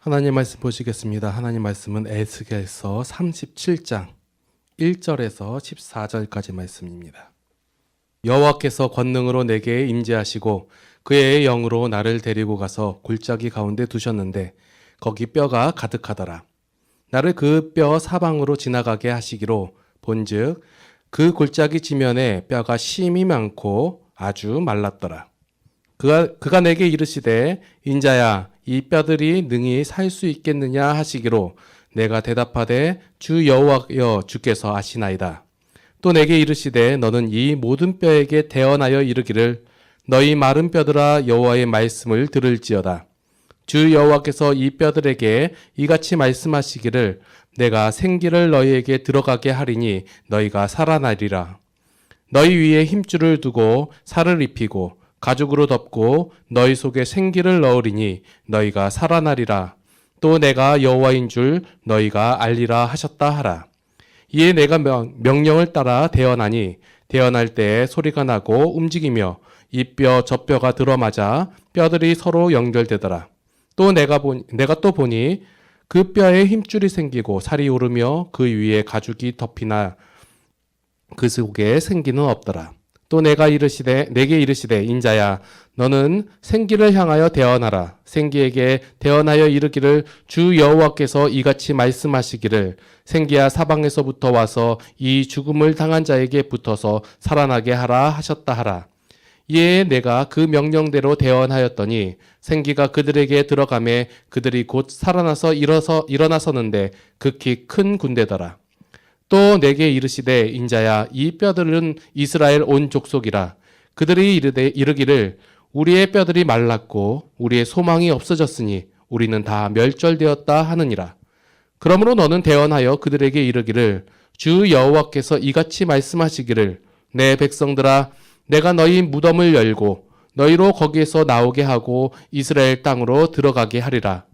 하나님 말씀 보시겠습니다. 하나님 말씀은 에스겔서 37장 1절에서 14절까지 말씀입니다. 여호와께서 권능으로 내게 임재하시고 그의 영으로 나를 데리고 가서 골짜기 가운데 두셨는데 거기 뼈가 가득하더라. 나를 그 뼈 사방으로 지나가게 하시기로 본즉 그 골짜기 지면에 뼈가 심이 많고 아주 말랐더라. 그가 내게 이르시되 인자야 이 뼈들이 능히 살 수 있겠느냐 하시기로 내가 대답하되 주 여호와여 주께서 아시나이다. 또 내게 이르시되 너는 이 모든 뼈에게 대언하여 이르기를 너희 마른 뼈들아 여호와의 말씀을 들을지어다. 주 여호와께서 이 뼈들에게 이같이 말씀하시기를 내가 생기를 너희에게 들어가게 하리니 너희가 살아나리라. 너희 위에 힘줄을 두고 살을 입히고 가죽으로 덮고 너희 속에 생기를 넣으리니 너희가 살아나리라. 또 내가 여호와인 줄 너희가 알리라 하셨다 하라. 이에 내가 명령을 따라 대언하니 대언할 때에 소리가 나고 움직이며 이 뼈 저 뼈가 들어맞아 뼈들이 서로 연결되더라. 또 내가 또 보니 그 뼈에 힘줄이 생기고 살이 오르며 그 위에 가죽이 덮이나 그 속에 생기는 없더라. 또 내게 이르시되 인자야 너는 생기를 향하여 대언하라. 생기에게 대언하여 이르기를 주 여호와께서 이같이 말씀하시기를 생기야 사방에서부터 와서 이 죽음을 당한 자에게 붙어서 살아나게 하라 하셨다 하라. 이에 내가 그 명령대로 대언하였더니 생기가 그들에게 들어가매 그들이 곧 살아나서 일어나서는데 극히 큰 군대더라. 또 내게 이르시되 인자야 이 뼈들은 이스라엘 온 족속이라. 그들이 이르기를 우리의 뼈들이 말랐고 우리의 소망이 없어졌으니 우리는 다 멸절되었다 하느니라. 그러므로 너는 대언하여 그들에게 이르기를 주 여호와께서 이같이 말씀하시기를 내 백성들아 내가 너희 무덤을 열고 너희로 거기에서 나오게 하고 이스라엘 땅으로 들어가게 하리라.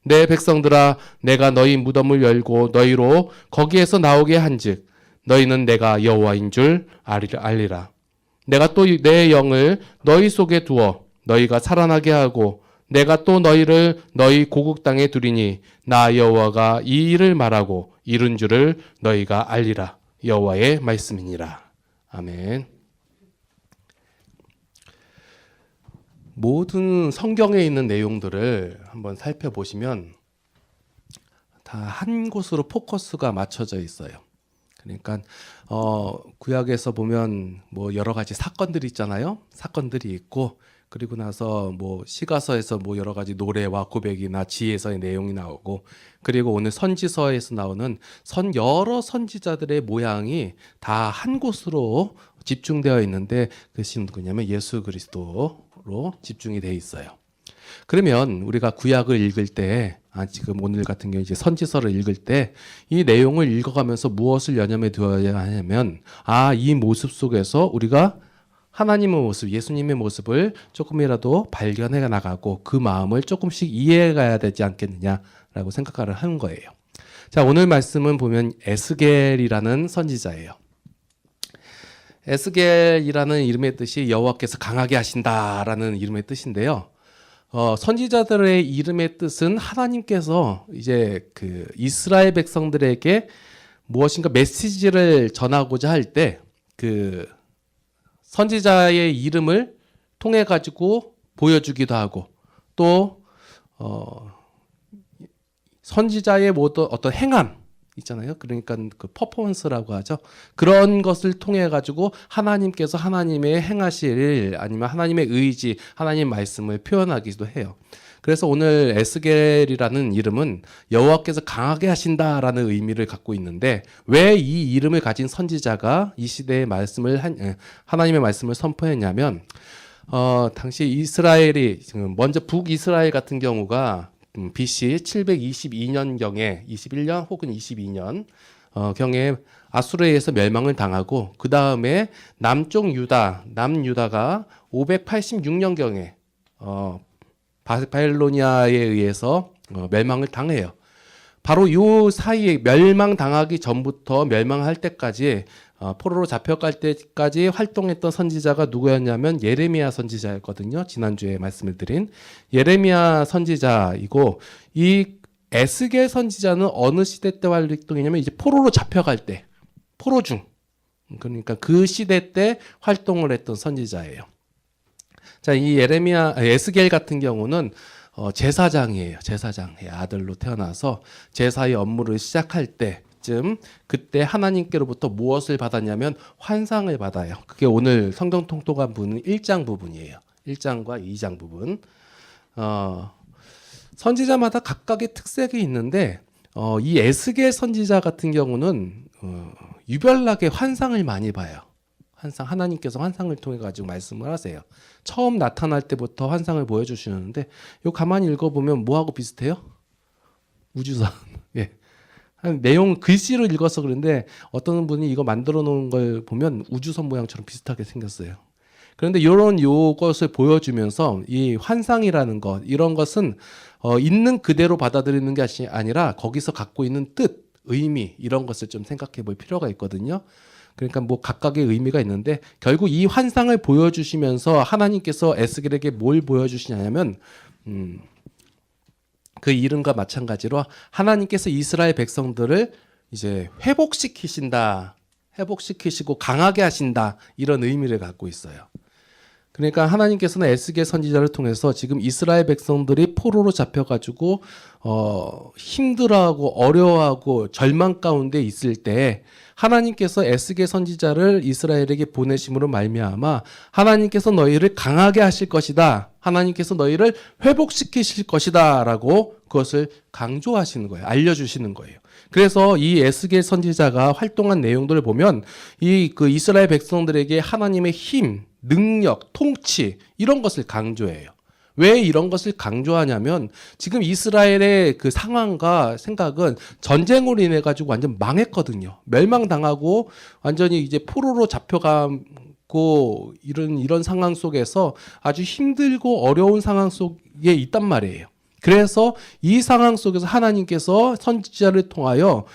내 백성들아 내가 너희 무덤을 열고 너희로 거기에서 나오게 한즉 너희는 내가 여호와인 줄 알리라. 내가 또 내 영을 너희 속에 두어 너희가 살아나게 하고 내가 또 너희를 너희 고국 땅에 두리니 나 여호와가 이 일을 말하고 이룬 줄을 너희가 알리라. 여호와의 말씀이니라. 아멘. 모든 성경에 있는 내용들을 한번 살펴보시면 다 한 곳으로 포커스가 맞춰져 있어요. 그러니까 구약에서 보면 뭐 여러 가지 사건들이 있잖아요. 사건들이 있고 그리고 나서 뭐 시가서에서 뭐 여러 가지 노래와 고백이나 지혜서의 내용이 나오고 그리고 오늘 선지서에서 나오는 여러 선지자들의 모양이 다 한 곳으로 집중되어 있는데 그것이 누구냐면 예수 그리스도로 집중이 되어 있어요. 그러면 우리가 구약을 읽을 때 지금 오늘 같은 경우 이제 선지서를 읽을 때 이 내용을 읽어가면서 무엇을 연념해 두어야 하냐면 이 모습 속에서 우리가 하나님의 모습, 예수님의 모습을 조금이라도 발견해 나가고 그 마음을 조금씩 이해해 가야 되지 않겠느냐라고 생각을 하는 거예요. 자, 오늘 말씀은 보면 에스겔이라는 선지자예요. 에스겔이라는 이름의 뜻이 여호와께서 강하게 하신다라는 이름의 뜻인데요. 선지자들의 이름의 뜻은 하나님께서 이제 그 이스라엘 백성들에게 무엇인가 메시지를 전하고자 할 때 그 선지자의 이름을 통해 가지고 보여주기도 하고 또 선지자의 모든 어떤 행함 있잖아요. 그러니까 그 퍼포먼스라고 하죠. 그런 것을 통해 가지고 하나님께서 하나님의 행하실 아니면 하나님의 의지, 하나님 말씀을 표현하기도 해요. 그래서 오늘 에스겔이라는 이름은 여호와께서 강하게 하신다라는 의미를 갖고 있는데 왜 이 이름을 가진 선지자가 이 시대의 하나님의 말씀을 선포했냐면 당시 이스라엘이 먼저 북이스라엘 같은 경우가 BC 722년경에 21년 혹은 22년 경에 아수르에서 멸망을 당하고 그 다음에 남유다가 586년경에 바빌로니아에 의해서 멸망을 당해요. 바로 이 사이에 멸망당하기 전부터 멸망할 때까지 포로로 잡혀갈 때까지 활동했던 선지자가 누구였냐면 예레미야 선지자였거든요. 지난주에 말씀을 드린 예레미야 선지자이고 이 에스겔 선지자는 어느 시대 때 활동했냐면 이제 포로로 잡혀갈 때, 포로 중. 그러니까 그 시대 때 활동을 했던 선지자예요. 자, 이 에스겔 같은 경우는 제사장이에요. 제사장의 아들로 태어나서 제사의 업무를 시작할 때쯤 그때 하나님께로부터 무엇을 받았냐면 환상을 받아요. 그게 오늘 성경 통독한 부분 1장 부분이에요. 1장과 2장 부분. 선지자마다 각각의 특색이 있는데 이 에스겔 선지자 같은 경우는 유별나게 환상을 많이 봐요. 하나님께서 환상을 통해 가지고 말씀을 하세요. 처음 나타날 때부터 환상을 보여주시는데 요 가만히 읽어보면 뭐하고 비슷해요? 우주선. 예. 내용 글씨로 읽어서 그런데 어떤 분이 이거 만들어 놓은 걸 보면 우주선 모양처럼 비슷하게 생겼어요. 그런데 요것을 보여주면서 이 환상이라는 것, 이런 것은 있는 그대로 받아들이는 게 아니라 거기서 갖고 있는 뜻, 의미 이런 것을 좀 생각해 볼 필요가 있거든요. 그러니까 뭐 각각의 의미가 있는데 결국 이 환상을 보여주시면서 하나님께서 에스겔에게 뭘 보여주시냐면 그 이름과 마찬가지로 하나님께서 이스라엘 백성들을 이제 회복시키시고 강하게 하신다 이런 의미를 갖고 있어요. 그러니까 하나님께서는 에스겔 선지자를 통해서 지금 이스라엘 백성들이 포로로 잡혀가지고 힘들어하고 어려워하고 절망 가운데 있을 때 하나님께서 에스겔 선지자를 이스라엘에게 보내심으로 말미암아 하나님께서 너희를 강하게 하실 것이다. 하나님께서 너희를 회복시키실 것이다라고 그것을 강조하시는 거예요. 알려주시는 거예요. 그래서 이 에스겔 선지자가 활동한 내용들을 보면 그 이스라엘 백성들에게 하나님의 힘, 능력, 통치 이런 것을 강조해요. 왜 이런 것을 강조하냐면 지금 이스라엘의 그 상황과 생각은 전쟁으로 인해 가지고 완전 망했거든요. 멸망당하고 완전히 이제 포로로 잡혀가고 이런 상황 속에서 아주 힘들고 어려운 상황 속에 있단 말이에요. 그래서 이 상황 속에서 하나님께서 선지자를 통하여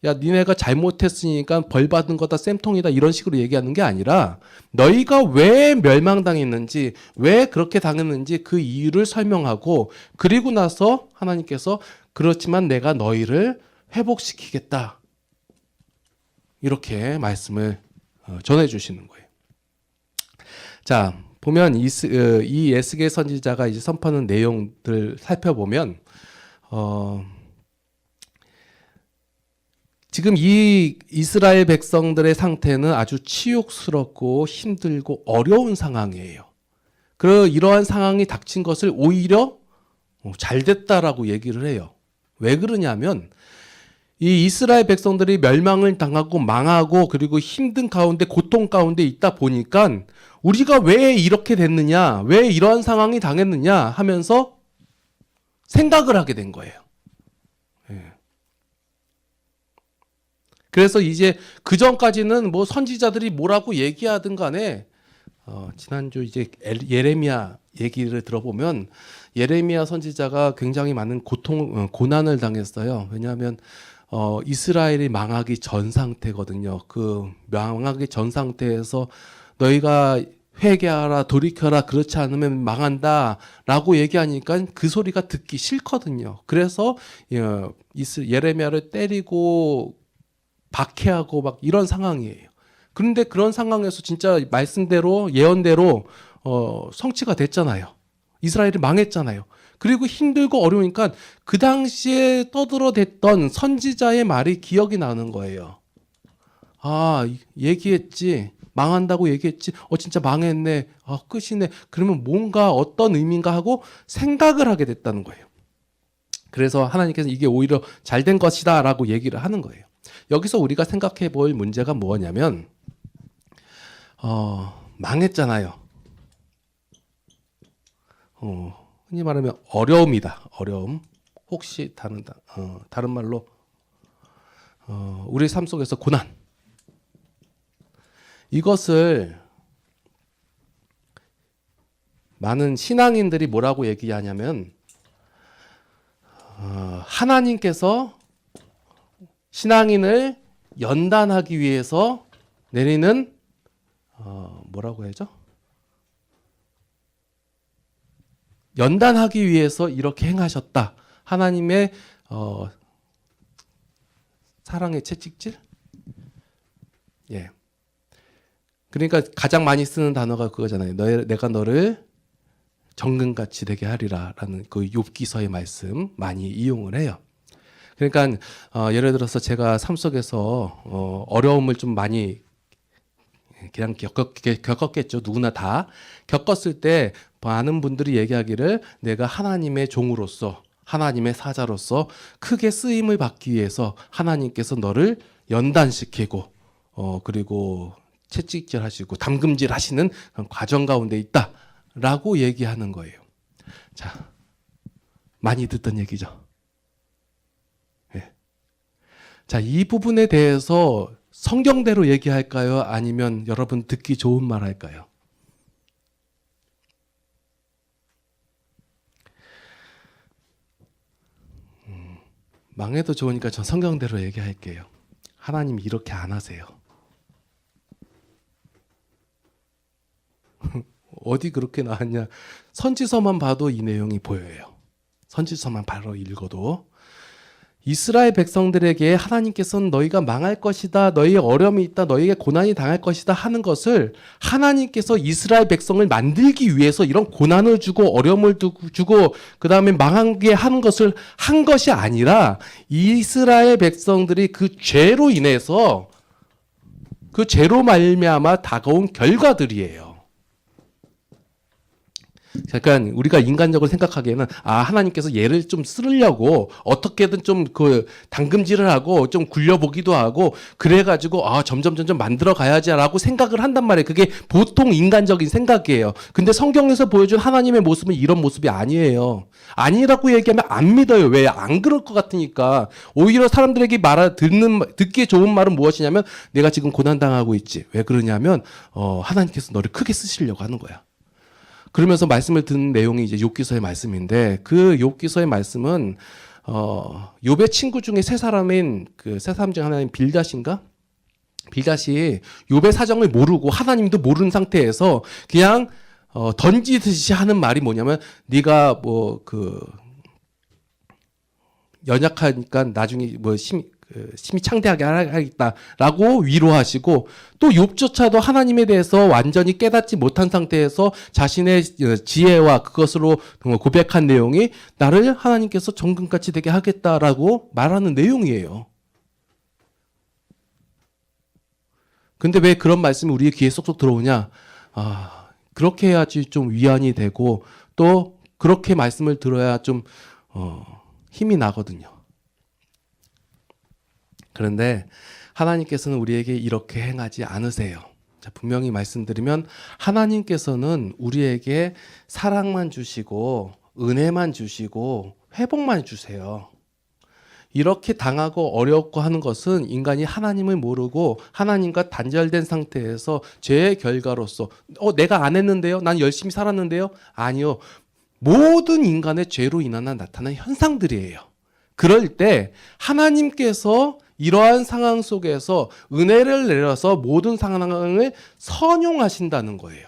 야, 니네가 잘못했으니까 벌 받은 거다 쌤통이다 이런 식으로 얘기하는 게 아니라 너희가 왜 멸망당했는지 왜 그렇게 당했는지 그 이유를 설명하고 그리고 나서 하나님께서 그렇지만 내가 너희를 회복시키겠다 이렇게 말씀을 전해주시는 거예요. 자, 보면 이 에스겔 선지자가 이제 선포하는 내용들 살펴보면 지금 이 이스라엘 백성들의 상태는 아주 치욕스럽고 힘들고 어려운 상황이에요. 이러한 상황이 닥친 것을 오히려 잘 됐다라고 얘기를 해요. 왜 그러냐면 이 이스라엘 백성들이 멸망을 당하고 망하고 그리고 힘든 가운데 고통 가운데 있다 보니까 우리가 왜 이렇게 됐느냐, 왜 이러한 상황이 당했느냐 하면서 생각을 하게 된 거예요. 그래서 이제 그 전까지는 뭐 선지자들이 뭐라고 얘기하든 간에 지난주 이제 예레미야 얘기를 들어보면 예레미야 선지자가 굉장히 많은 고난을 당했어요. 왜냐하면 이스라엘이 망하기 전 상태거든요. 그 망하기 전 상태에서 너희가 회개하라 돌이켜라 그렇지 않으면 망한다라고 얘기하니까 그 소리가 듣기 싫거든요. 그래서 예레미야를 때리고 박해하고 막 이런 상황이에요. 그런데 그런 상황에서 진짜 말씀대로 예언대로 성취가 됐잖아요. 이스라엘이 망했잖아요. 그리고 힘들고 어려우니까 그 당시에 떠들어댔던 선지자의 말이 기억이 나는 거예요. 아, 얘기했지. 망한다고 얘기했지. 진짜 망했네. 끝이네. 그러면 뭔가 어떤 의미인가 하고 생각을 하게 됐다는 거예요. 그래서 하나님께서 이게 오히려 잘된 것이다 라고 얘기를 하는 거예요. 여기서 우리가 생각해 볼 문제가 뭐냐면 망했잖아요. 흔히 말하면 어려움이다. 어려움. 혹시 다른 말로 우리 삶 속에서 고난. 이것을 많은 신앙인들이 뭐라고 얘기하냐면 하나님께서 신앙인을 연단하기 위해서 내리는 뭐라고 해야죠? 연단하기 위해서 이렇게 행하셨다. 하나님의 사랑의 채찍질? 예. 그러니까 가장 많이 쓰는 단어가 그거잖아요. 내가 너를 정금같이 되게 하리라라는 그 욥기서의 말씀 많이 이용을 해요. 그러니까 예를 들어서 제가 삶 속에서 어려움을 좀 많이 그냥 겪었겠죠. 누구나 다 겪었을 때 많은 분들이 얘기하기를 내가 하나님의 종으로서 하나님의 사자로서 크게 쓰임을 받기 위해서 하나님께서 너를 연단시키고 그리고 채찍질 하시고 담금질 하시는 그런 과정 가운데 있다라고 얘기하는 거예요. 자, 많이 듣던 얘기죠. 네. 자, 이 부분에 대해서 성경대로 얘기할까요? 아니면 여러분 듣기 좋은 말 할까요? 망해도 좋으니까 전 성경대로 얘기할게요. 하나님 이렇게 안 하세요. 어디 그렇게 나왔냐? 선지서만 봐도 이 내용이 보여요. 선지서만 바로 읽어도 이스라엘 백성들에게 하나님께서는 너희가 망할 것이다, 너희의 어려움이 있다, 너희에게 고난이 당할 것이다 하는 것을 하나님께서 이스라엘 백성을 만들기 위해서 이런 고난을 주고 어려움을 주고 그 다음에 망하게 하는 것을 한 것이 아니라 이스라엘 백성들이 그 죄로 인해서 그 죄로 말미암아 다가온 결과들이에요. 그러니까 우리가 인간적으로 생각하기에는 하나님께서 얘를 좀 쓰려고 어떻게든 좀 그 당금질을 하고 좀 굴려보기도 하고 그래가지고 점점 만들어 가야지라고 생각을 한단 말이에요. 그게 보통 인간적인 생각이에요. 근데 성경에서 보여준 하나님의 모습은 이런 모습이 아니에요. 아니라고 얘기하면 안 믿어요. 왜? 안 그럴 것 같으니까. 오히려 사람들에게 듣기에 좋은 말은 무엇이냐면 내가 지금 고난당하고 있지. 왜 그러냐면 하나님께서 너를 크게 쓰시려고 하는 거야. 그러면서 말씀을 듣는 내용이 이제 욥기서의 말씀인데 그 욥기서의 말씀은 욥의 친구 중에 세 사람인 그 세 사람 중 하나인 빌닷인가? 빌닷이 욥의 사정을 모르고 하나님도 모르는 상태에서 그냥 던지듯이 하는 말이 뭐냐면 네가 뭐 그 연약하니까 나중에 뭐 심히 창대하게 하겠다라고 위로하시고 또 욥조차도 하나님에 대해서 완전히 깨닫지 못한 상태에서 자신의 지혜와 그것으로 고백한 내용이 나를 하나님께서 정금같이 되게 하겠다라고 말하는 내용이에요. 근데 왜 그런 말씀이 우리의 귀에 쏙쏙 들어오냐? 그렇게 해야지 좀 위안이 되고 또 그렇게 말씀을 들어야 좀 힘이 나거든요. 그런데 하나님께서는 우리에게 이렇게 행하지 않으세요. 자, 분명히 말씀드리면 하나님께서는 우리에게 사랑만 주시고 은혜만 주시고 회복만 주세요. 이렇게 당하고 어렵고 하는 것은 인간이 하나님을 모르고 하나님과 단절된 상태에서 죄의 결과로서 내가 안 했는데요? 난 열심히 살았는데요? 아니요. 모든 인간의 죄로 인하여 나타난 현상들이에요. 그럴 때 하나님께서 이러한 상황 속에서 은혜를 내려서 모든 상황을 선용하신다는 거예요.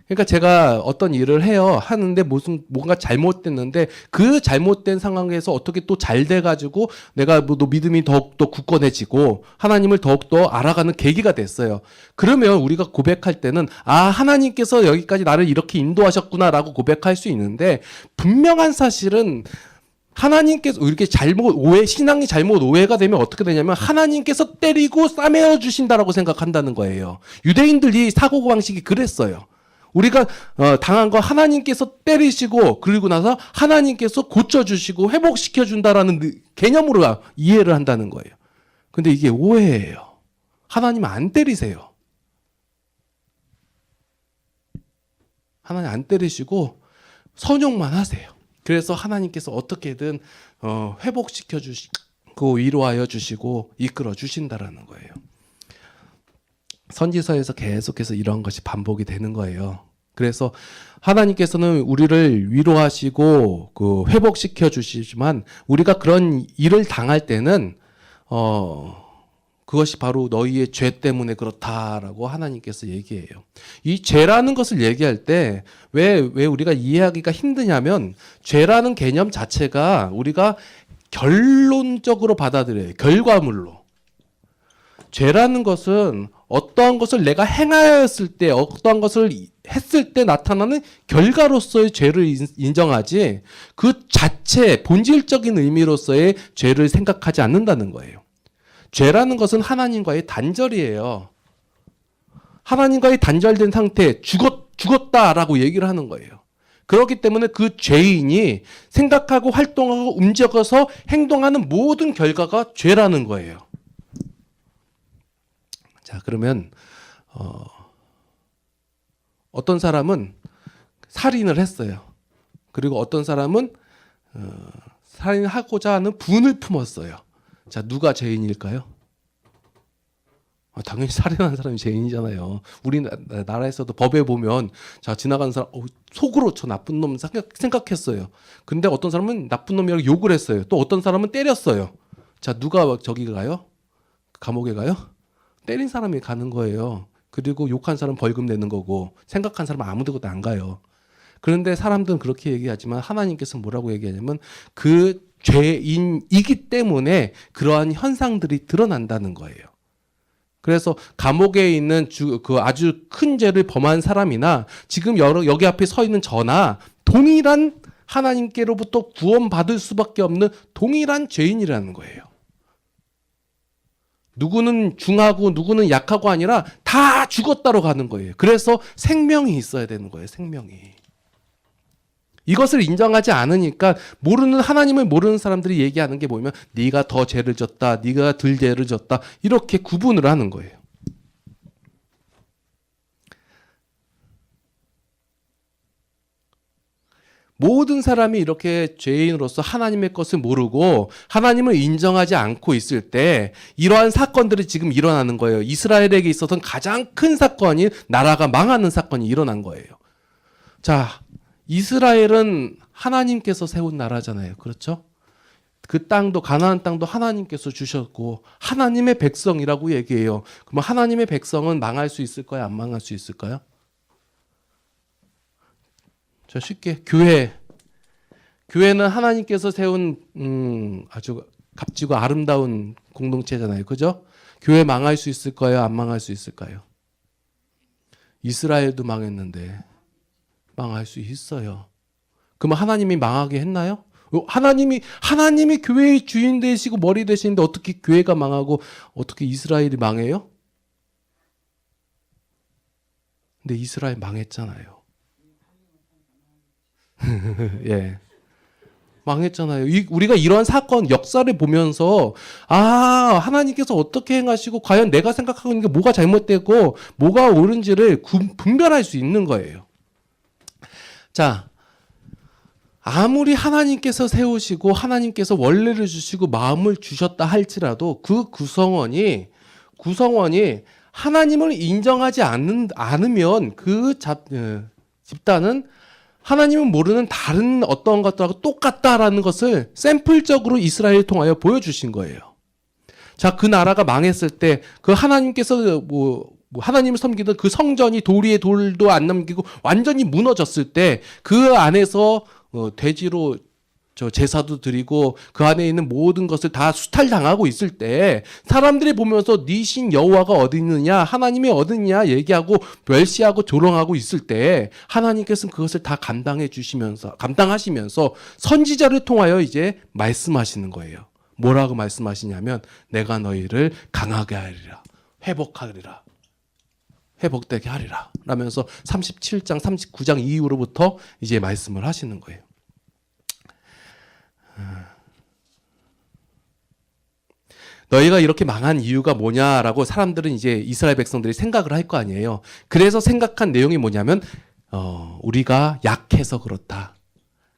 그러니까 제가 어떤 일을 하는데 뭔가 잘못됐는데 그 잘못된 상황에서 어떻게 또 잘 돼가지고 내가 또 믿음이 더욱더 굳건해지고 하나님을 더욱더 알아가는 계기가 됐어요. 그러면 우리가 고백할 때는 하나님께서 여기까지 나를 이렇게 인도하셨구나라고 고백할 수 있는데 분명한 사실은 하나님께서 이렇게 신앙이 잘못 오해가 되면 어떻게 되냐면 하나님께서 때리고 싸매어 주신다라고 생각한다는 거예요. 유대인들이 사고방식이 그랬어요. 우리가 당한 거 하나님께서 때리시고 그리고 나서 하나님께서 고쳐주시고 회복시켜준다라는 개념으로 이해를 한다는 거예요. 근데 이게 오해예요. 하나님 안 때리세요. 하나님 안 때리시고 선용만 하세요. 그래서 하나님께서 어떻게든 회복시켜 주시고 위로하여 주시고 이끌어 주신다라는 거예요. 선지서에서 계속해서 이런 것이 반복이 되는 거예요. 그래서 하나님께서는 우리를 위로하시고 회복시켜 주시지만 우리가 그런 일을 당할 때는 그것이 바로 너희의 죄 때문에 그렇다라고 하나님께서 얘기해요. 이 죄라는 것을 얘기할 때 왜 우리가 이해하기가 힘드냐면 죄라는 개념 자체가 우리가 결론적으로 받아들여요. 결과물로. 죄라는 것은 어떠한 것을 내가 행하였을 때, 어떠한 것을 했을 때 나타나는 결과로서의 죄를 인정하지 그 자체 본질적인 의미로서의 죄를 생각하지 않는다는 거예요. 죄라는 것은 하나님과의 단절이에요. 하나님과의 단절된 상태, 죽었다라고 얘기를 하는 거예요. 그렇기 때문에 그 죄인이 생각하고 활동하고 움직여서 행동하는 모든 결과가 죄라는 거예요. 자, 그러면 어떤 사람은 살인을 했어요. 그리고 어떤 사람은 살인하고자 하는 분을 품었어요. 자, 누가 죄인일까요? 당연히 살인한 사람이 죄인이잖아요. 우리나라에서도 법에 보면 자, 지나가는 사람 속으로 저 나쁜 놈 생각했어요. 근데 어떤 사람은 나쁜 놈이라고 욕을 했어요. 또 어떤 사람은 때렸어요. 자, 누가 저기 가요? 감옥에 가요? 때린 사람이 가는 거예요. 그리고 욕한 사람 벌금 내는 거고 생각한 사람은 아무 데도 안 가요. 그런데 사람들은 그렇게 얘기하지만 하나님께서 뭐라고 얘기하냐면 그 죄인이기 때문에 그러한 현상들이 드러난다는 거예요. 그래서 감옥에 있는 그 아주 큰 죄를 범한 사람이나 지금 여기 앞에 서 있는 저나 동일한 하나님께로부터 구원받을 수밖에 없는 동일한 죄인이라는 거예요. 누구는 중하고 누구는 약하고 아니라 다 죽었다로 가는 거예요. 그래서 생명이 있어야 되는 거예요. 생명이. 이것을 인정하지 않으니까 하나님을 모르는 사람들이 얘기하는 게 뭐냐면 네가 더 죄를 졌다. 네가 덜 죄를 졌다. 이렇게 구분을 하는 거예요. 모든 사람이 이렇게 죄인으로서 하나님의 것을 모르고 하나님을 인정하지 않고 있을 때 이러한 사건들이 지금 일어나는 거예요. 이스라엘에게 있어서는 가장 큰 사건이 나라가 망하는 사건이 일어난 거예요. 자, 이스라엘은 하나님께서 세운 나라잖아요. 그렇죠? 그 땅도 가나안 땅도 하나님께서 주셨고 하나님의 백성이라고 얘기해요. 그럼 하나님의 백성은 망할 수 있을까요? 안 망할 수 있을까요? 저 쉽게 교회는 하나님께서 세운 아주 값지고 아름다운 공동체잖아요. 그죠? 교회 망할 수 있을까요? 안 망할 수 있을까요? 이스라엘도 망했는데 망할 수 있어요. 그러면 하나님이 망하게 했나요? 하나님이 교회의 주인 되시고 머리 되시는데 어떻게 교회가 망하고 어떻게 이스라엘이 망해요? 근데 이스라엘 망했잖아요. 예. 망했잖아요. 우리가 이러한 사건, 역사를 보면서 하나님께서 어떻게 행하시고 과연 내가 생각하고 있는 게 뭐가 잘못되고 뭐가 옳은지를 분별할 수 있는 거예요. 자, 아무리 하나님께서 세우시고 하나님께서 원래를 주시고 마음을 주셨다 할지라도 그 구성원이 하나님을 인정하지 않으면 그 집단은 하나님은 모르는 다른 어떤 것들하고 똑같다라는 것을 샘플적으로 이스라엘을 통하여 보여주신 거예요. 자, 그 나라가 망했을 때 그 하나님께서 하나님을 섬기던 그 성전이 돌 위에 돌도 안 남기고 완전히 무너졌을 때 그 안에서 돼지로 제사도 드리고 그 안에 있는 모든 것을 다 수탈당하고 있을 때 사람들이 보면서 네 신 여호와가 어디 있느냐 하나님이 어디 있느냐 얘기하고 멸시하고 조롱하고 있을 때 하나님께서는 그것을 다 감당하시면서 선지자를 통하여 이제 말씀하시는 거예요. 뭐라고 말씀하시냐면 내가 너희를 강하게 하리라 회복하리라 회복되게 하리라 라면서 37장 39장 이후로부터 이제 말씀을 하시는 거예요. 너희가 이렇게 망한 이유가 뭐냐라고 사람들은 이제 이스라엘 백성들이 생각을 할 거 아니에요. 그래서 생각한 내용이 뭐냐면 우리가 약해서 그렇다.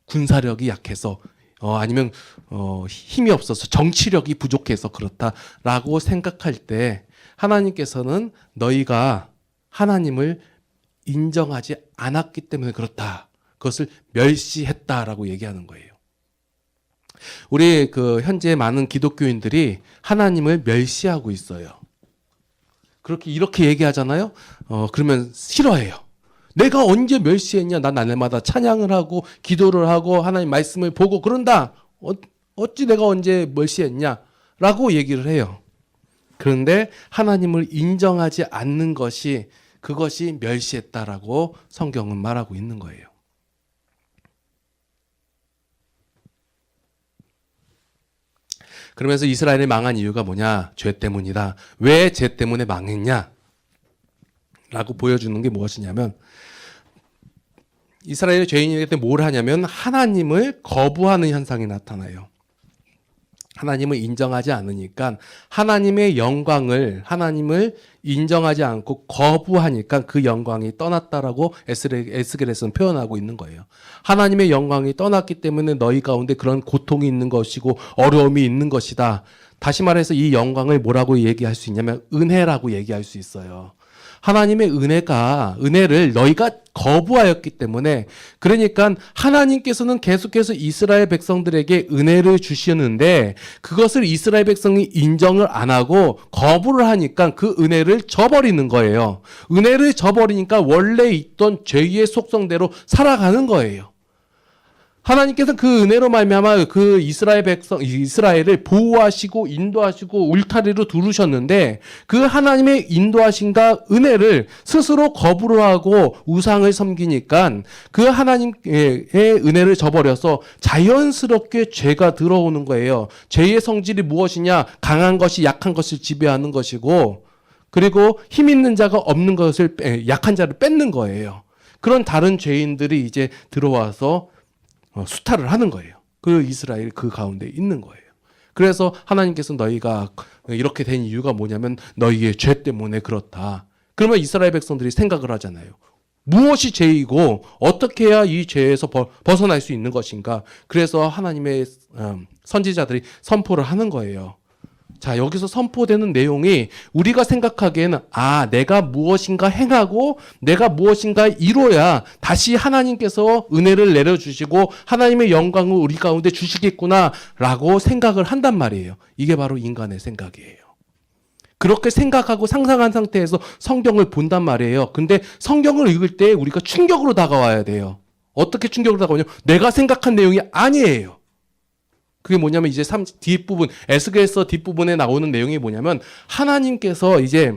군사력이 약해서 아니면 힘이 없어서 정치력이 부족해서 그렇다라고 생각할 때 하나님께서는 너희가 하나님을 인정하지 않았기 때문에 그렇다. 그것을 멸시했다라고 얘기하는 거예요. 우리 그 현재 많은 기독교인들이 하나님을 멸시하고 있어요. 그렇게 이렇게 얘기하잖아요. 그러면 싫어해요. 내가 언제 멸시했냐? 난 날마다 찬양을 하고 기도를 하고 하나님 말씀을 보고 그런다. 어찌 내가 언제 멸시했냐? 라고 얘기를 해요. 그런데 하나님을 인정하지 않는 것이 그것이 멸시했다라고 성경은 말하고 있는 거예요. 그러면서 이스라엘이 망한 이유가 뭐냐? 죄 때문이다. 왜 죄 때문에 망했냐? 라고 보여주는 게 무엇이냐면 이스라엘의 죄인일 때 뭘 하냐면 하나님을 거부하는 현상이 나타나요. 하나님을 인정하지 않으니까 하나님의 영광을 하나님을 인정하지 않고 거부하니까 그 영광이 떠났다라고 에스겔에서는 표현하고 있는 거예요. 하나님의 영광이 떠났기 때문에 너희 가운데 그런 고통이 있는 것이고 어려움이 있는 것이다. 다시 말해서 이 영광을 뭐라고 얘기할 수 있냐면 은혜라고 얘기할 수 있어요. 하나님의 은혜를 너희가 거부하였기 때문에 그러니까 하나님께서는 계속해서 이스라엘 백성들에게 은혜를 주시는데 그것을 이스라엘 백성이 인정을 안 하고 거부를 하니까 그 은혜를 저버리는 거예요. 은혜를 저버리니까 원래 있던 죄의 속성대로 살아가는 거예요. 하나님께서 그 은혜로 말미암아 그 이스라엘을 보호하시고 인도하시고 울타리로 두르셨는데 그 하나님의 인도하심과 은혜를 스스로 거부를 하고 우상을 섬기니까 그 하나님의 은혜를 저버려서 자연스럽게 죄가 들어오는 거예요. 죄의 성질이 무엇이냐? 강한 것이 약한 것을 지배하는 것이고 그리고 힘 있는 자가 없는 것을 약한 자를 뺏는 거예요. 그런 다른 죄인들이 이제 들어와서 수탈을 하는 거예요. 그 이스라엘 그 가운데 있는 거예요. 그래서 하나님께서 너희가 이렇게 된 이유가 뭐냐면 너희의 죄 때문에 그렇다. 그러면 이스라엘 백성들이 생각을 하잖아요. 무엇이 죄이고 어떻게 해야 이 죄에서 벗어날 수 있는 것인가. 그래서 하나님의 선지자들이 선포를 하는 거예요. 자, 여기서 선포되는 내용이 우리가 생각하기에는 내가 무엇인가 행하고 내가 무엇인가 이뤄야 다시 하나님께서 은혜를 내려주시고 하나님의 영광을 우리 가운데 주시겠구나 라고 생각을 한단 말이에요. 이게 바로 인간의 생각이에요. 그렇게 생각하고 상상한 상태에서 성경을 본단 말이에요. 근데 성경을 읽을 때 우리가 충격으로 다가와야 돼요. 어떻게 충격으로 다가오냐? 내가 생각한 내용이 아니에요. 그게 뭐냐면 이제 뒷부분, 에스겔서 뒷부분에 나오는 내용이 뭐냐면 하나님께서 이제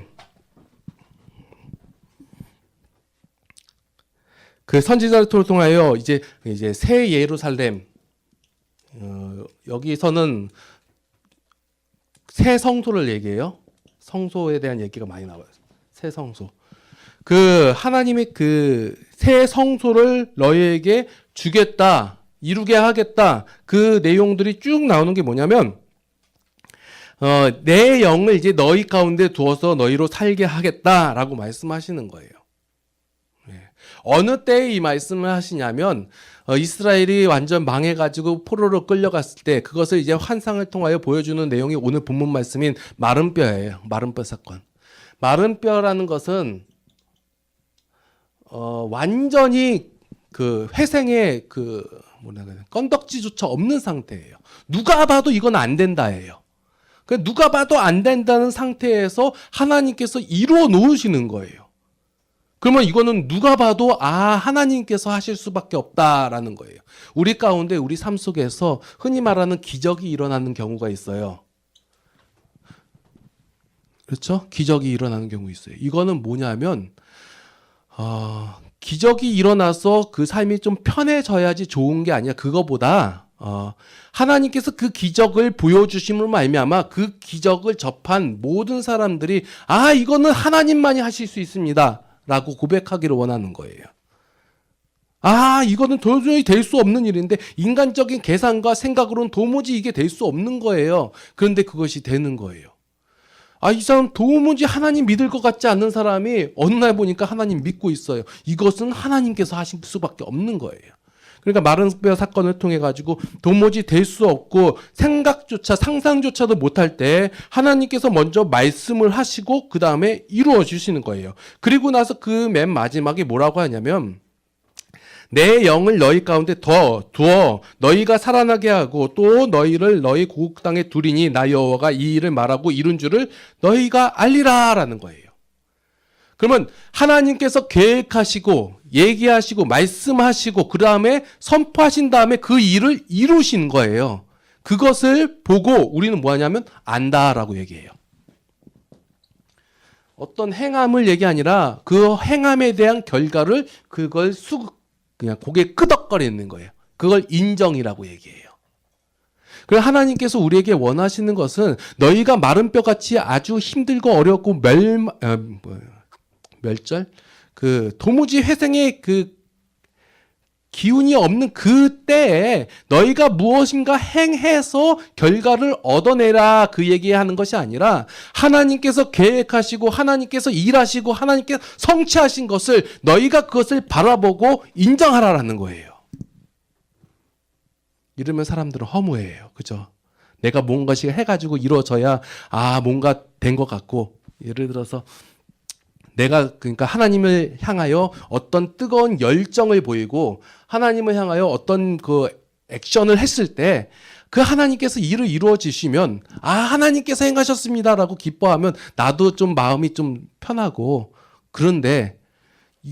그 선지자를 통하여 이제 새 예루살렘 여기서는 새 성소를 얘기해요. 성소에 대한 얘기가 많이 나와요. 새 성소. 그 하나님이 그 새 성소를 너희에게 주겠다. 이루게 하겠다. 그 내용들이 쭉 나오는 게 뭐냐면 내 영을 이제 너희 가운데 두어서 너희로 살게 하겠다라고 말씀하시는 거예요. 어느 때에 이 말씀을 하시냐면 이스라엘이 완전 망해가지고 포로로 끌려갔을 때 그것을 이제 환상을 통하여 보여주는 내용이 오늘 본문 말씀인 마른 뼈예요. 마른 뼈 사건. 마른 뼈라는 것은 완전히 그 회생의 건덕지조차 없는 상태예요. 누가 봐도 이건 안 된다예요. 누가 봐도 안 된다는 상태에서 하나님께서 이루어 놓으시는 거예요. 그러면 이거는 누가 봐도 하나님께서 하실 수밖에 없다라는 거예요. 우리 가운데 우리 삶 속에서 흔히 말하는 기적이 일어나는 경우가 있어요. 그렇죠? 기적이 일어나는 경우 있어요. 이거는 뭐냐면 기적이 일어나서 그 삶이 좀 편해져야지 좋은 게 아니야. 그거보다 하나님께서 그 기적을 보여주심으로 말미암아 그 기적을 접한 모든 사람들이 이거는 하나님만이 하실 수 있습니다 라고 고백하기를 원하는 거예요. 이거는 도저히 될 수 없는 일인데 인간적인 계산과 생각으로는 도무지 이게 될 수 없는 거예요. 그런데 그것이 되는 거예요. 이 사람 도무지 하나님 믿을 것 같지 않는 사람이 어느 날 보니까 하나님 믿고 있어요. 이것은 하나님께서 하실 수밖에 없는 거예요. 그러니까 마른 뼈 사건을 통해 가지고 도무지 될 수 없고 생각조차 상상조차도 못할 때 하나님께서 먼저 말씀을 하시고 그 다음에 이루어 주시는 거예요. 그리고 나서 그 맨 마지막에 뭐라고 하냐면 내 영을 너희 가운데 더 두어 너희가 살아나게 하고 또 너희를 너희 고국 땅에 두리니 나 여호와가 이 일을 말하고 이룬 줄을 너희가 알리라라는 거예요. 그러면 하나님께서 계획하시고 얘기하시고 말씀하시고 그 다음에 선포하신 다음에 그 일을 이루신 거예요. 그것을 보고 우리는 뭐하냐면 안다라고 얘기해요. 어떤 행함을 얘기 아니라 그 행함에 대한 결과를 그걸 그냥 고개 끄덕거리는 거예요. 그걸 인정이라고 얘기해요. 그래서 하나님께서 우리에게 원하시는 것은 너희가 마른 뼈같이 아주 힘들고 어렵고 멸절? 도무지 회생의 기운이 없는 그때에 너희가 무엇인가 행해서 결과를 얻어내라 그 얘기하는 것이 아니라 하나님께서 계획하시고 하나님께서 일하시고 하나님께서 성취하신 것을 너희가 그것을 바라보고 인정하라라는 거예요. 이러면 사람들은 허무해요. 그죠? 내가 뭔가씩 해가지고 이루어져야 뭔가 된 것 같고, 예를 들어서 내가 그러니까 하나님을 향하여 어떤 뜨거운 열정을 보이고 하나님을 향하여 어떤 그 액션을 했을 때 그 하나님께서 일을 이루어 주시면 하나님께서 행하셨습니다라고 기뻐하면 나도 좀 마음이 좀 편하고, 그런데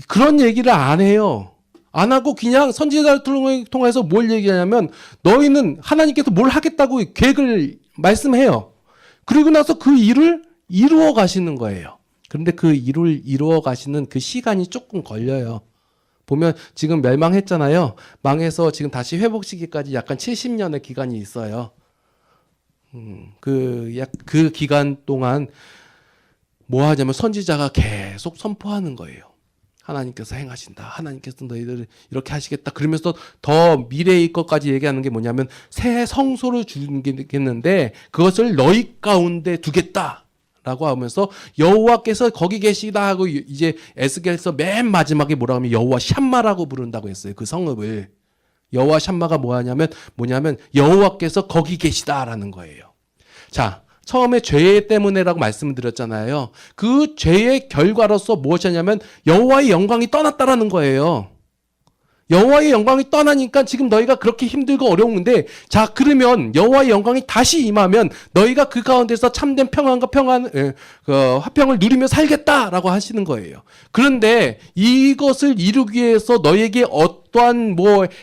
그런 얘기를 안 해요. 안 하고 그냥 선지자를 통해서 뭘 얘기하냐면 너희는 하나님께서 뭘 하겠다고 계획을 말씀해요. 그리고 나서 그 일을 이루어 가시는 거예요. 그런데 그 일을 이루어 가시는 그 시간이 조금 걸려요. 보면 지금 멸망했잖아요. 망해서 지금 다시 회복 시기까지 약간 70년의 기간이 있어요. 그 기간 동안 뭐 하냐면 선지자가 계속 선포하는 거예요. 하나님께서 행하신다. 하나님께서 너희들을 이렇게 하시겠다. 그러면서 더 미래의 것까지 얘기하는 게 뭐냐면 새 성소를 주겠는데 그것을 너희 가운데 두겠다. 라고 하면서 여호와께서 거기 계시다 하고 이제 에스겔서 맨 마지막에 뭐라고 하면 여호와 샴마라고 부른다고 했어요. 그 성읍을. 여호와 샴마가 뭐냐면 여호와께서 거기 계시다라는 거예요. 자, 처음에 죄 때문에라고 말씀을 드렸잖아요. 그 죄의 결과로서 무엇이냐면 여호와의 영광이 떠났다라는 거예요. 여호와의 영광이 떠나니까 지금 너희가 그렇게 힘들고 어려운데, 자, 그러면 여호와의 영광이 다시 임하면 너희가 그 가운데서 참된 평안과 화평을 누리며 살겠다라고 하시는 거예요. 그런데 이것을 이루기 위해서 너희에게 어떠한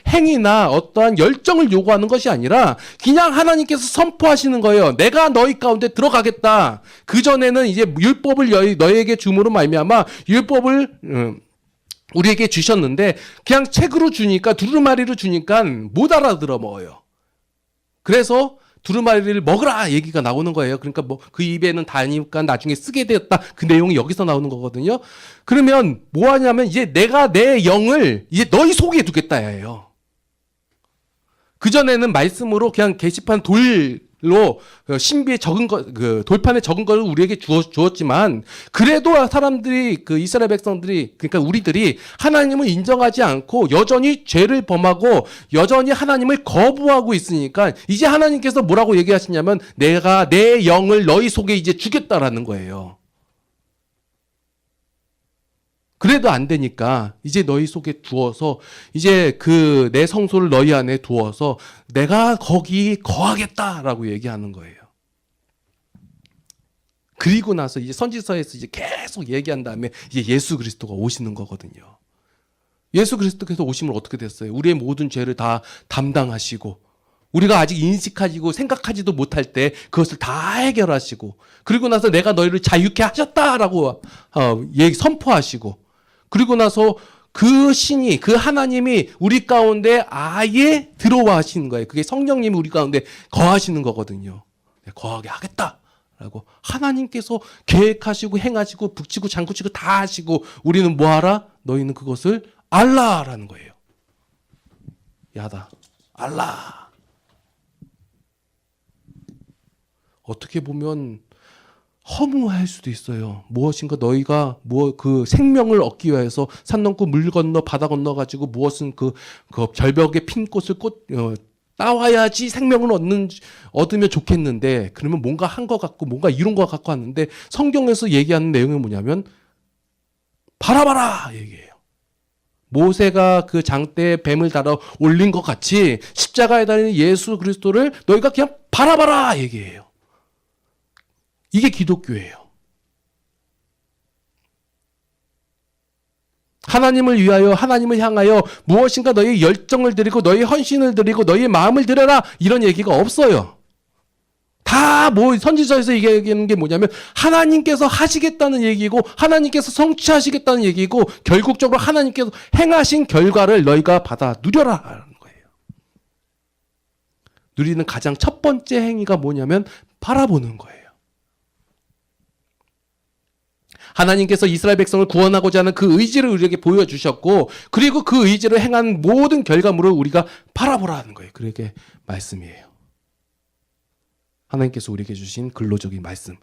행위나 어떠한 열정을 요구하는 것이 아니라 그냥 하나님께서 선포하시는 거예요. 내가 너희 가운데 들어가겠다. 그전에는 이제 율법을 너희에게 줌으로 말미암아 율법을 우리에게 주셨는데 그냥 책으로 주니까, 두루마리로 주니까 못 알아들어 먹어요. 그래서 두루마리를 먹으라 얘기가 나오는 거예요. 그러니까 그 입에는 다니까 나중에 쓰게 되었다. 그 내용이 여기서 나오는 거거든요. 그러면 뭐 하냐면 이제 내가 내 영을 이제 너희 속에 두겠다예요. 그전에는 말씀으로 그냥 게시판 돌로 신비에 적은 돌판에 적은 걸 우리에게 주었지만, 그래도 사람들이, 이스라엘 백성들이, 그러니까 우리들이 하나님을 인정하지 않고 여전히 죄를 범하고 여전히 하나님을 거부하고 있으니까 이제 하나님께서 뭐라고 얘기하시냐면 내가 내 영을 너희 속에 이제 주겠다라는 거예요. 그래도 안 되니까 이제 너희 속에 두어서 이제 내 성소를 너희 안에 두어서 내가 거기 거하겠다라고 얘기하는 거예요. 그리고 나서 이제 선지서에서 이제 계속 얘기한 다음에 이제 예수 그리스도가 오시는 거거든요. 예수 그리스도께서 오시면 어떻게 됐어요? 우리의 모든 죄를 다 담당하시고 우리가 아직 인식하지고 생각하지도 못할 때 그것을 다 해결하시고, 그리고 나서 내가 너희를 자유케 하셨다라고 선포하시고, 그리고 나서 그 신이, 그 하나님이 우리 가운데 아예 들어와 하시는 거예요. 그게 성령님이 우리 가운데 거하시는 거거든요. 거하게 하겠다라고 하나님께서 계획하시고 행하시고 북치고 장구치고 다 하시고, 우리는 뭐하라? 너희는 그것을 알라라는 거예요. 야다, 알라. 어떻게 보면 허무할 수도 있어요. 무엇인가 너희가 그 생명을 얻기 위해서 산 넘고 물 건너 바다 건너 가지고 무엇은 그 절벽에 핀 꽃을 따와야지 생명을 얻으면 좋겠는데, 그러면 뭔가 한 것 같고 뭔가 이룬 것 같고 하는데, 성경에서 얘기하는 내용이 뭐냐면 바라봐라 얘기해요. 모세가 그 장대에 뱀을 달아 올린 것 같이 십자가에 달린 예수 그리스도를 너희가 그냥 바라봐라 얘기해요. 이게 기독교예요. 하나님을 위하여 하나님을 향하여 무엇인가 너희의 열정을 드리고 너희의 헌신을 드리고 너희의 마음을 드려라 이런 얘기가 없어요. 다 선지서에서 얘기하는 게 뭐냐면 하나님께서 하시겠다는 얘기고 하나님께서 성취하시겠다는 얘기고 결국적으로 하나님께서 행하신 결과를 너희가 받아 누려라 하는 거예요. 누리는 가장 첫 번째 행위가 뭐냐면 바라보는 거예요. 하나님께서 이스라엘 백성을 구원하고자 하는 그 의지를 우리에게 보여주셨고 그리고 그 의지를 행한 모든 결과물을 우리가 바라보라는 거예요. 그게 말씀이에요. 하나님께서 우리에게 주신 근로적인 말씀.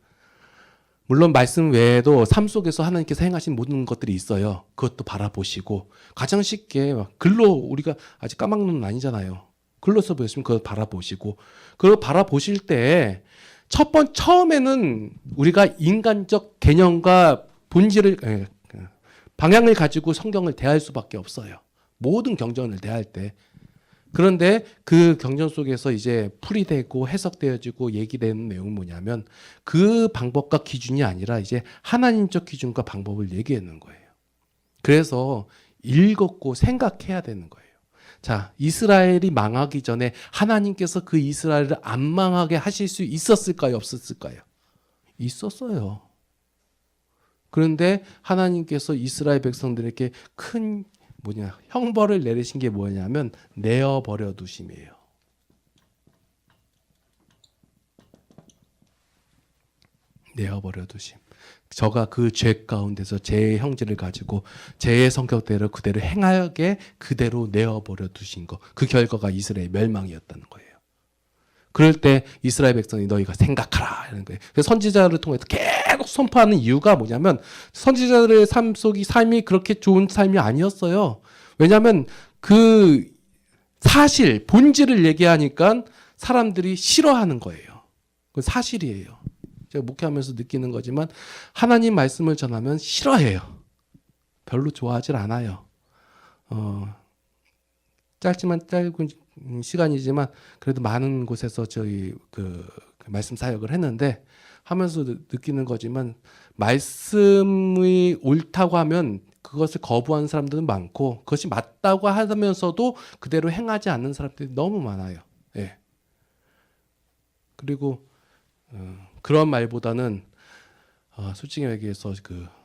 물론 말씀 외에도 삶 속에서 하나님께서 행하신 모든 것들이 있어요. 그것도 바라보시고 가장 쉽게 글로 우리가 아직 까막눈은 아니잖아요. 글로서 보시면 그걸 바라보시고 그걸 바라보실 때 처음에는 우리가 인간적 개념과 본질을 방향을 가지고 성경을 대할 수밖에 없어요. 모든 경전을 대할 때. 그런데 그 경전 속에서 이제 풀이되고 해석되어지고 얘기되는 내용은 뭐냐면 그 방법과 기준이 아니라 이제 하나님적 기준과 방법을 얘기하는 거예요. 그래서 읽었고 생각해야 되는 거예요. 자, 이스라엘이 망하기 전에 하나님께서 그 이스라엘을 안 망하게 하실 수 있었을까요? 없었을까요? 있었어요. 그런데 하나님께서 이스라엘 백성들에게 큰 형벌을 내리신 게 뭐냐면 내어버려 두심이에요. 내어버려 두심. 저가 그 죄 가운데서 제 형질을 가지고 제 성격대로 그대로 행하게 그대로 내어버려 두신 거. 그 결과가 이스라엘 멸망이었다는 거예요. 그럴 때 이스라엘 백성이 너희가 생각하라 하는 거예요. 그래서 선지자를 통해서 계속 선포하는 이유가 뭐냐면 선지자들의 삶이 그렇게 좋은 삶이 아니었어요. 왜냐하면 그 사실, 본질을 얘기하니까 사람들이 싫어하는 거예요. 그건 사실이에요. 제가 목회하면서 느끼는 거지만 하나님 말씀을 전하면 싫어해요. 별로 좋아하질 않아요. 짧은 시간이지만 그래도 많은 곳에서 저희 그 말씀 사역을 했는데 하면서 느끼는 거지만 말씀이 옳다고 하면 그것을 거부하는 사람들은 많고 그것이 맞다고 하면서도 그대로 행하지 않는 사람들이 너무 많아요. 예. 그리고 그런 말보다는 솔직히 얘기해서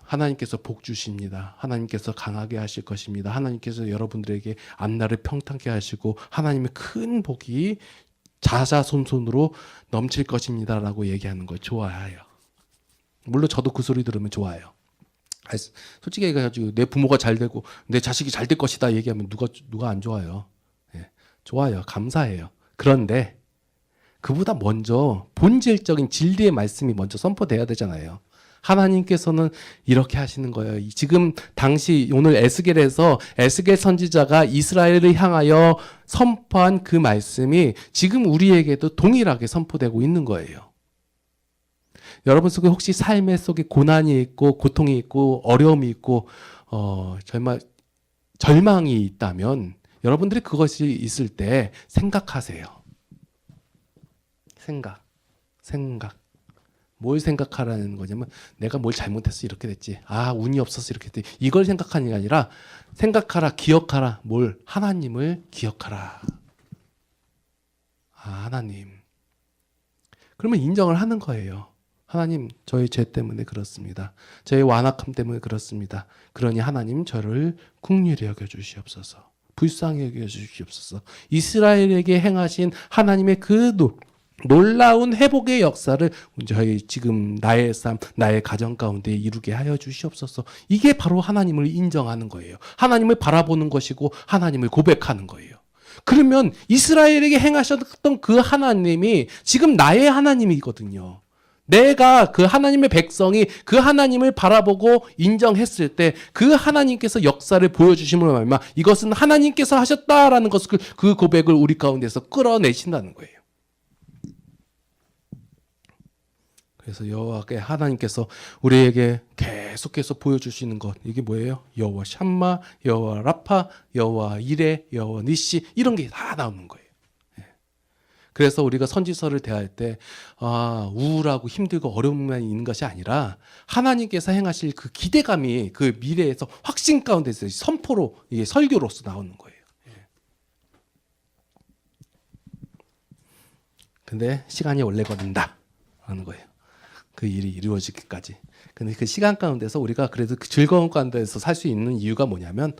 하나님께서 복 주십니다. 하나님께서 강하게 하실 것입니다. 하나님께서 여러분들에게 앞날을 평탄케 하시고 하나님의 큰 복이 자자손손으로 넘칠 것입니다라고 얘기하는 걸 좋아해요. 물론 저도 그 소리 들으면 좋아요. 솔직히 얘기해가지고 내 부모가 잘 되고 내 자식이 잘 될 것이다 얘기하면 누가 안 좋아요. 예, 좋아요. 감사해요. 그런데 그보다 먼저 본질적인 진리의 말씀이 먼저 선포돼야 되잖아요. 하나님께서는 이렇게 하시는 거예요. 지금 당시 오늘 에스겔에서 에스겔 선지자가 이스라엘을 향하여 선포한 그 말씀이 지금 우리에게도 동일하게 선포되고 있는 거예요. 여러분 속에 혹시 삶의 속에 고난이 있고 고통이 있고 어려움이 있고 절망이 있다면 여러분들이 그것이 있을 때 생각하세요. 생각. 뭘 생각하라는 거냐면 내가 뭘 잘못해서 이렇게 됐지. 운이 없어서 이렇게 됐지. 이걸 생각하는 게 아니라 생각하라, 기억하라. 뭘? 하나님을 기억하라. 하나님. 그러면 인정을 하는 거예요. 하나님, 저의 죄 때문에 그렇습니다. 저의 완악함 때문에 그렇습니다. 그러니 하나님 저를 긍휼히 여겨 주시옵소서. 불쌍히 여겨 주시옵소서. 이스라엘에게 행하신 하나님의 그 놀라운 회복의 역사를 저희 지금 나의 삶, 나의 가정 가운데 이루게 하여 주시옵소서. 이게 바로 하나님을 인정하는 거예요. 하나님을 바라보는 것이고 하나님을 고백하는 거예요. 그러면 이스라엘에게 행하셨던 그 하나님이 지금 나의 하나님이거든요. 내가 그 하나님의 백성이 그 하나님을 바라보고 인정했을 때 그 하나님께서 역사를 보여주심으로 말미암아 이것은 하나님께서 하셨다라는 것을 그 고백을 우리 가운데서 끌어내신다는 거예요. 그래서 여호와께 하나님께서 우리에게 계속 계속해서 보여주시는 것, 이게 뭐예요? 여호와 샴마, 여호와 라파, 여호와 이레, 여호와 니시, 이런 게 다 나오는 거예요. 그래서 우리가 선지서를 대할 때 우울하고 힘들고 어려움만 있는 것이 아니라 하나님께서 행하실 그 기대감이 그 미래에서 확신 가운데서 선포로, 이게 설교로서 나오는 거예요. 근데 시간이 오래 걸린다 하는 거예요. 그 일이 이루어지기까지. 근데 그 시간 가운데서 우리가 그래도 그 즐거운 가운데서 살 수 있는 이유가 뭐냐면,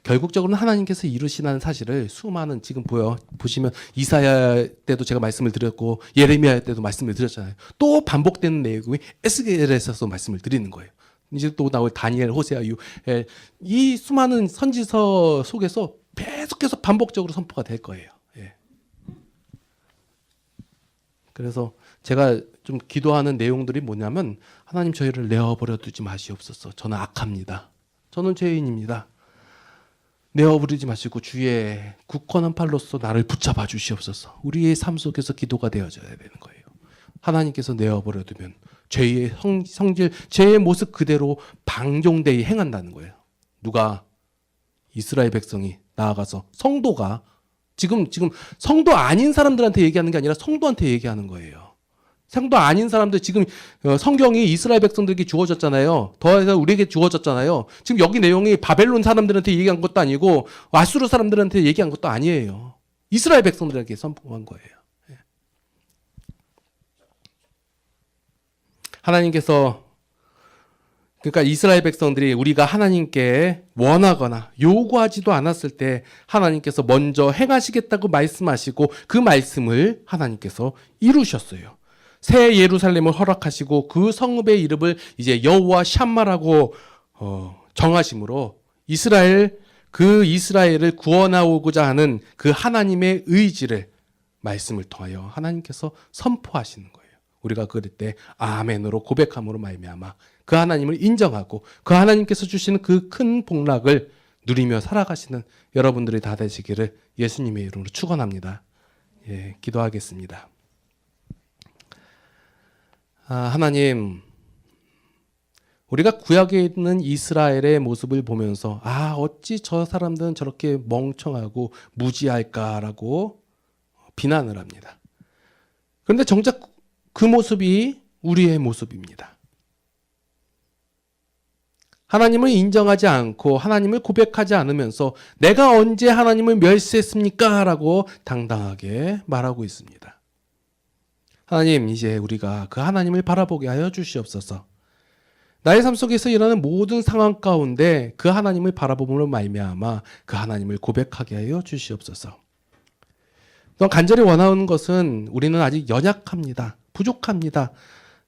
결국적으로는 하나님께서 이루시라는 사실을 수많은, 지금 보시면 이사야 때도 제가 말씀을 드렸고 예레미야 때도 말씀을 드렸잖아요. 또 반복되는 내용이 에스겔에서도 말씀을 드리는 거예요. 이제 또 나올 다니엘, 호세아, 유엘, 이 수많은 선지서 속에서 계속해서 반복적으로 선포가 될 거예요. 그래서 제가 좀 기도하는 내용들이 뭐냐면, 하나님 저희를 내어버려 두지 마시옵소서. 저는 악합니다. 저는 죄인입니다. 내어버리지 마시고 주의 굳건한 팔로서 나를 붙잡아 주시옵소서. 우리의 삶 속에서 기도가 되어져야 되는 거예요. 하나님께서 내어버려 두면 죄의 성질, 죄의 모습 그대로 방종되이 행한다는 거예요. 누가? 이스라엘 백성이 나아가서, 성도가 지금 성도 아닌 사람들한테 얘기하는 게 아니라 성도한테 얘기하는 거예요. 성도 아닌 사람들, 지금 성경이 이스라엘 백성들에게 주어졌잖아요. 더해서 우리에게 주어졌잖아요. 지금 여기 내용이 바벨론 사람들한테 얘기한 것도 아니고 아수르 사람들한테 얘기한 것도 아니에요. 이스라엘 백성들에게 선포한 거예요. 하나님께서, 그러니까 이스라엘 백성들이 우리가 하나님께 원하거나 요구하지도 않았을 때 하나님께서 먼저 행하시겠다고 말씀하시고 그 말씀을 하나님께서 이루셨어요. 새 예루살렘을 허락하시고 그 성읍의 이름을 이제 여호와 샴마라고 정하심으로 이스라엘을 구원하고자 하는 그 하나님의 의지를 말씀을 통하여 하나님께서 선포하시는 거예요. 우리가 그럴 때 아멘으로 고백함으로 말미암아 그 하나님을 인정하고 그 하나님께서 주시는 그 큰 복락을 누리며 살아가시는 여러분들이 다 되시기를 예수님의 이름으로 축원합니다. 기도하겠습니다. 하나님, 우리가 구약에 있는 이스라엘의 모습을 보면서 어찌 저 사람들은 저렇게 멍청하고 무지할까라고 비난을 합니다. 그런데 정작 그 모습이 우리의 모습입니다. 하나님을 인정하지 않고 하나님을 고백하지 않으면서 내가 언제 하나님을 멸시했습니까? 라고 당당하게 말하고 있습니다. 하나님, 이제 우리가 그 하나님을 바라보게 하여 주시옵소서. 나의 삶 속에서 일어나는 모든 상황 가운데 그 하나님을 바라봄으로 말미암아 그 하나님을 고백하게 하여 주시옵소서. 또한 간절히 원하는 것은 우리는 아직 연약합니다. 부족합니다.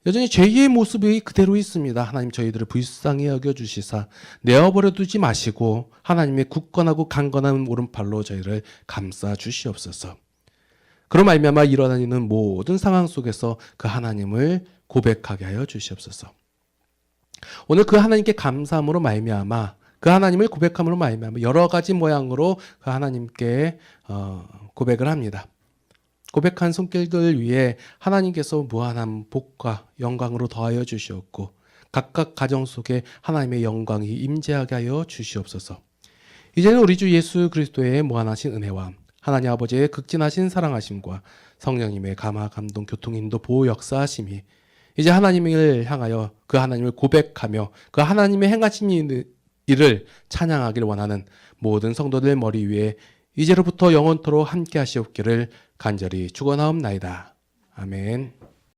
여전히 죄의 모습이 그대로 있습니다. 하나님, 저희들을 불쌍히 여겨주시사 내어버려 두지 마시고 하나님의 굳건하고 강건한 오른팔로 저희를 감싸 주시옵소서. 그로 말미암아 일어나는 모든 상황 속에서 그 하나님을 고백하게 하여 주시옵소서. 오늘 그 하나님께 감사함으로 말미암아, 그 하나님을 고백함으로 말미암아 여러 가지 모양으로 그 하나님께 고백을 합니다. 고백한 손길들 위에 하나님께서 무한한 복과 영광으로 더하여 주시옵고 각각 가정 속에 하나님의 영광이 임재하게 하여 주시옵소서. 이제는 우리 주 예수 그리스도의 무한하신 은혜와 하나님 아버지의 극진하신 사랑하심과 성령님의 감화 감동 교통 인도 보호 역사하심이 이제 하나님을 향하여 그 하나님을 고백하며 그 하나님의 행하신 일을 찬양하길 원하는 모든 성도들 머리 위에 이제로부터 영원토록 함께 하시옵기를 간절히 축원하옵나이다. 아멘.